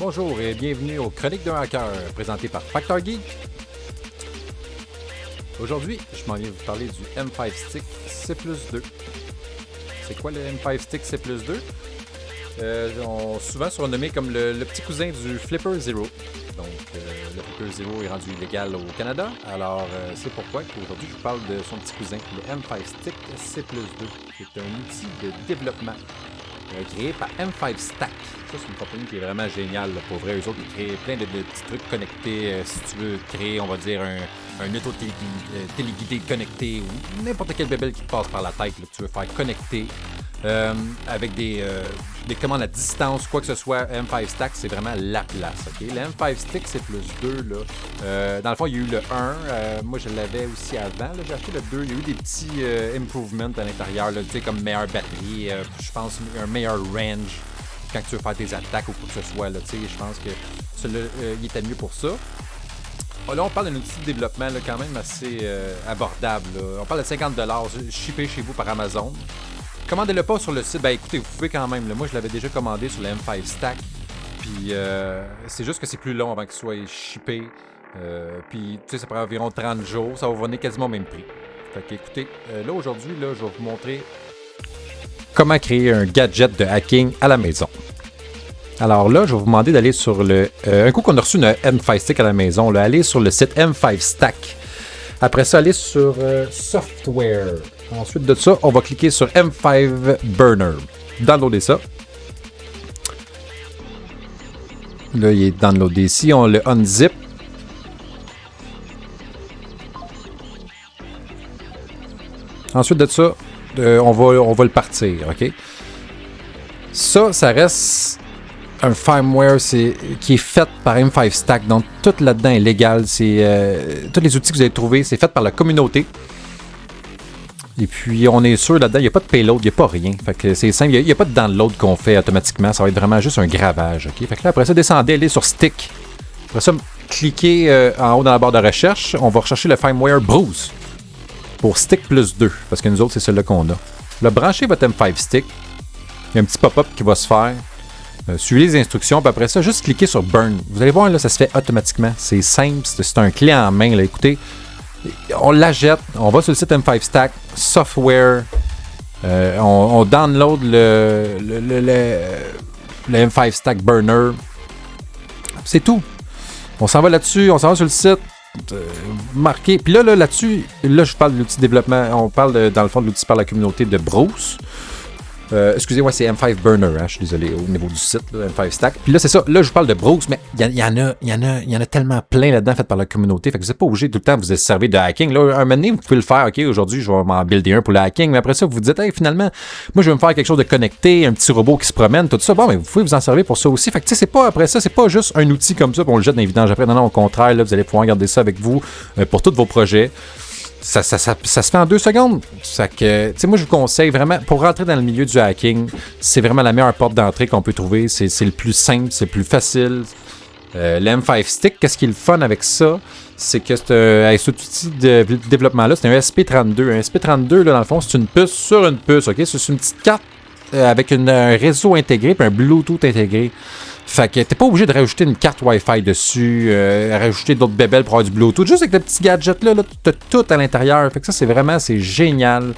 Bonjour et bienvenue aux Chroniques d'un hacker, présenté par Factor Geek. Aujourd'hui, je m'en viens vous parler du M5 Stick C+2. C'est quoi le M5 Stick C+2? Souvent surnommé comme le petit cousin du Flipper Zero. Donc, le Flipper Zero est rendu illégal au Canada. Alors, c'est pourquoi aujourd'hui, je vous parle de son petit cousin, le M5 Stick C+2, qui est un outil de développement créé par M5 Stack. Ça, c'est une compagnie qui est vraiment géniale. Là, pour vrai, eux autres, ils créent plein de petits trucs connectés. Si tu veux créer, on va dire, un auto téléguidé connecté ou n'importe quel bébé qui te passe par la tête là, que tu veux faire connecter avec des commandes à distance, quoi que ce soit. M5 Stack, c'est vraiment la place. Okay? Le M5 Stick, c'est plus 2. Là. Dans le fond, il y a eu le 1. Moi, je l'avais aussi avant. Là. J'ai acheté le 2. Il y a eu des petits improvements à l'intérieur, là, comme meilleure batterie, je pense un meilleur range quand tu veux faire tes attaques ou quoi que ce soit. Là, je pense que celui-là, il était mieux pour ça. Là, on parle d'un outil de développement là, quand même assez abordable. Là. On parle de 50$, shippé chez vous par Amazon. Commandez-le pas sur le site. Ben écoutez, vous pouvez quand même. Là. Moi, je l'avais déjà commandé sur le M5 Stack. Puis, c'est juste que c'est plus long avant qu'il soit shippé. Puis, tu sais, ça prend environ 30 jours. Ça va venir quasiment au même prix. Fait que, écoutez, là, aujourd'hui, là, je vais vous montrer comment créer un gadget de hacking à la maison. Alors là, je vais vous demander d'aller sur le... un coup qu'on a reçu une M5 Stick à la maison, là, allez sur le site M5 Stack. Après ça, allez sur Software. Ensuite de ça, on va cliquer sur M5 Burner. Downloader ça. Là, il est downloadé ici. On le unzip. Ensuite de ça, on va le partir. OK? Ça reste un firmware qui est fait par M5 Stack. Donc, tout là-dedans est légal. Tous les outils que vous avez trouvés, c'est fait par la communauté. Et puis, on est sûr là-dedans, il n'y a pas de payload, il n'y a pas rien. Fait que c'est simple, il n'y a pas de download qu'on fait automatiquement. Ça va être vraiment juste un gravage. Okay? Fait que là, après ça, descendez, allez sur Stick. Après ça, cliquez en haut dans la barre de recherche. On va rechercher le firmware Bruce pour Stick plus 2. Parce que nous autres, c'est celui-là qu'on a. Là, branchez votre M5 Stick. Il y a un petit pop-up qui va se faire. Suivez les instructions, puis après ça, juste cliquez sur Burn. Vous allez voir, là, ça se fait automatiquement. C'est simple, c'est un clé en main. Là. Écoutez, on la jette, on va sur le site M5 Stack, Software, on download le M5 Stack Burner. C'est tout. On s'en va là-dessus, on s'en va sur le site, marqué. Puis là-dessus, là, je parle de l'outil de développement, on parle dans le fond de l'outil par la communauté de Bruce. Excusez-moi, c'est M5 Burner, hein, je suis désolé, au niveau du site, là, M5 Stack. Puis là, c'est ça, là, je vous parle de Bruce, mais il y en a tellement plein là-dedans fait par la communauté, fait que vous n'êtes pas obligé tout le temps de vous servir de hacking. Là, un moment donné, vous pouvez le faire, OK, aujourd'hui, je vais m'en builder un pour le hacking, mais après ça, vous vous dites, hey, finalement, moi, je vais me faire quelque chose de connecté, un petit robot qui se promène, tout ça. Bon, mais vous pouvez vous en servir pour ça aussi. Fait que, tu sais, c'est pas, après ça, c'est pas juste un outil comme ça, puis on le jette dans les vidanges après. Non, au contraire, là, vous allez pouvoir garder ça avec vous pour tous vos projets. Ça se fait en 2 secondes. Ça que, moi, je vous conseille vraiment, pour rentrer dans le milieu du hacking, c'est vraiment la meilleure porte d'entrée qu'on peut trouver. C'est le plus simple, c'est le plus facile. Le M5 Stick, qu'est-ce qui est le fun avec ça? C'est que cet outil de développement-là, c'est un SP32. Un SP32, là, dans le fond, c'est une puce sur une puce. OK? C'est une petite carte avec un réseau intégré et un Bluetooth intégré. Fait que t'es pas obligé de rajouter une carte Wi-Fi dessus, rajouter d'autres bébelles pour avoir du Bluetooth. Juste avec le petit gadget-là, là, t'as tout à l'intérieur. Fait que ça, c'est génial.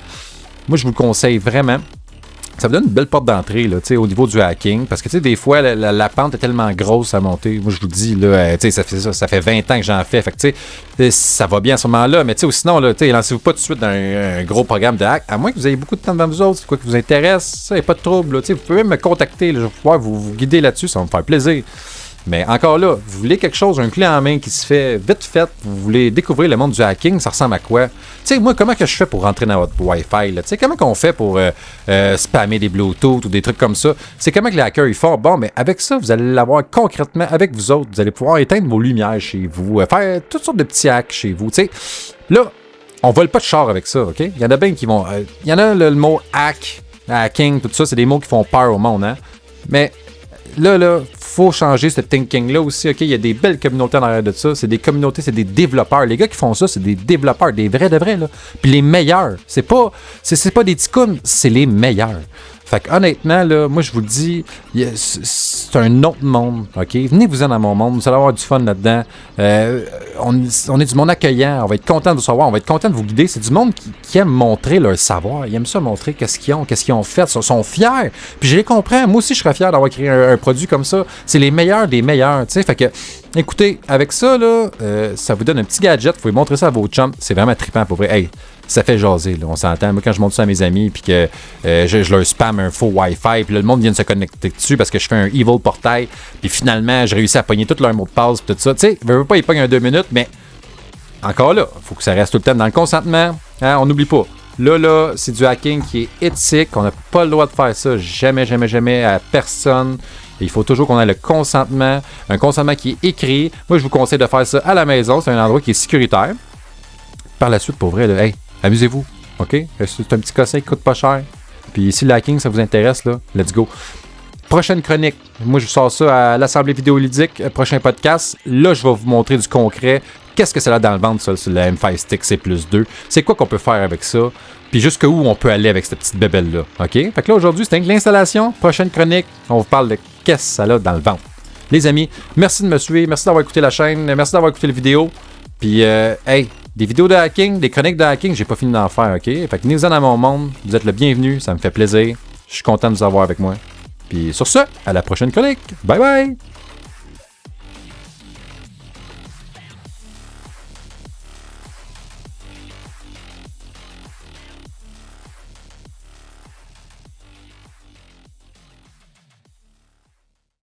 Moi, je vous le conseille vraiment. Ça vous donne une belle porte d'entrée là, au niveau du hacking. Parce que des fois, la pente est tellement grosse à monter. Moi, je vous dis, là, ça fait 20 ans que j'en fais. Fait que ça va bien à ce moment-là. Mais sinon, là, lancez-vous pas tout de suite dans un gros programme de hack. À moins que vous ayez beaucoup de temps devant vous autres, c'est quoi qui vous intéresse. Ça, il n'y a pas de trouble. Là, vous pouvez même me contacter. Là, je vais pouvoir vous guider là-dessus. Ça va me faire plaisir. Mais encore là, vous voulez quelque chose, un clé en main qui se fait vite fait, vous voulez découvrir le monde du hacking, ça ressemble à quoi? Tu sais, moi, comment que je fais pour rentrer dans votre Wi-Fi? Tu sais, comment qu'on fait pour spammer des Bluetooth ou des trucs comme ça? C'est comment que les hackers ils font? Bon, mais avec ça, vous allez l'avoir concrètement avec vous autres. Vous allez pouvoir éteindre vos lumières chez vous, faire toutes sortes de petits hacks chez vous. Tu sais, là, on vole pas de char avec ça, OK? Il y en a bien qui vont... Il y en a le mot hack, hacking, tout ça, c'est des mots qui font peur au monde, hein? Mais... Là, faut changer ce thinking-là aussi, OK? Il y a des belles communautés en arrière de ça. C'est des communautés, c'est des développeurs. Les gars qui font ça, c'est des développeurs, des vrais de vrais, là. Puis les meilleurs. C'est pas des ticounes, c'est les meilleurs. Fait que honnêtement, là, moi je vous le dis, c'est un autre monde, OK? Venez-vous-en dans mon monde, vous allez avoir du fun là-dedans. On est du monde accueillant, on va être content de vous savoir, on va être content de vous guider. C'est du monde qui aime montrer leur savoir, ils aiment ça montrer qu'est-ce qu'ils ont fait, ils sont fiers. Puis je les comprends, moi aussi je serais fier d'avoir créé un produit comme ça. C'est les meilleurs des meilleurs, tu sais. Fait que, écoutez, avec ça, là, ça vous donne un petit gadget, vous pouvez montrer ça à vos chums, c'est vraiment trippant pour vrai. Hey, ça fait jaser, là, on s'entend. Moi, quand je montre ça à mes amis, puis que je leur spam un faux Wi-Fi, puis là, le monde vient de se connecter dessus parce que je fais un evil portail, puis finalement, j'ai réussi à pogner tout leur mot de passe, puis tout ça. Tu sais, je veux pas, ils pognent un 2 minutes, mais encore là, il faut que ça reste tout le temps dans le consentement. Hein, on n'oublie pas. Là, c'est du hacking qui est éthique. On n'a pas le droit de faire ça jamais, jamais, jamais à personne. Et il faut toujours qu'on ait le consentement, un consentement qui est écrit. Moi, je vous conseille de faire ça à la maison. C'est un endroit qui est sécuritaire. Par la suite, pour vrai, là, hey, amusez-vous, OK? C'est un petit conseil qui coûte pas cher. Puis si le hacking, ça vous intéresse, là, let's go. Prochaine chronique. Moi, je sors ça à l'Assemblée vidéoludique. Prochain podcast. Là, je vais vous montrer du concret. Qu'est-ce que c'est là dans le ventre, ça, sur le M5 Stick C+2? C'est quoi qu'on peut faire avec ça? Puis jusqu'où on peut aller avec cette petite bébelle-là, OK? Fait que là, aujourd'hui, c'était l'installation. Prochaine chronique, on vous parle de qu'est-ce que ça a dans le ventre. Les amis, merci de me suivre. Merci d'avoir écouté la chaîne. Merci d'avoir écouté la vidéo. Puis, hey, des vidéos de hacking, des chroniques de hacking, j'ai pas fini d'en faire, OK? Fait que venez-en dans mon monde. Vous êtes le bienvenu. Ça me fait plaisir. Je suis content de vous avoir avec moi. Puis sur ce, à la prochaine chronique. Bye bye!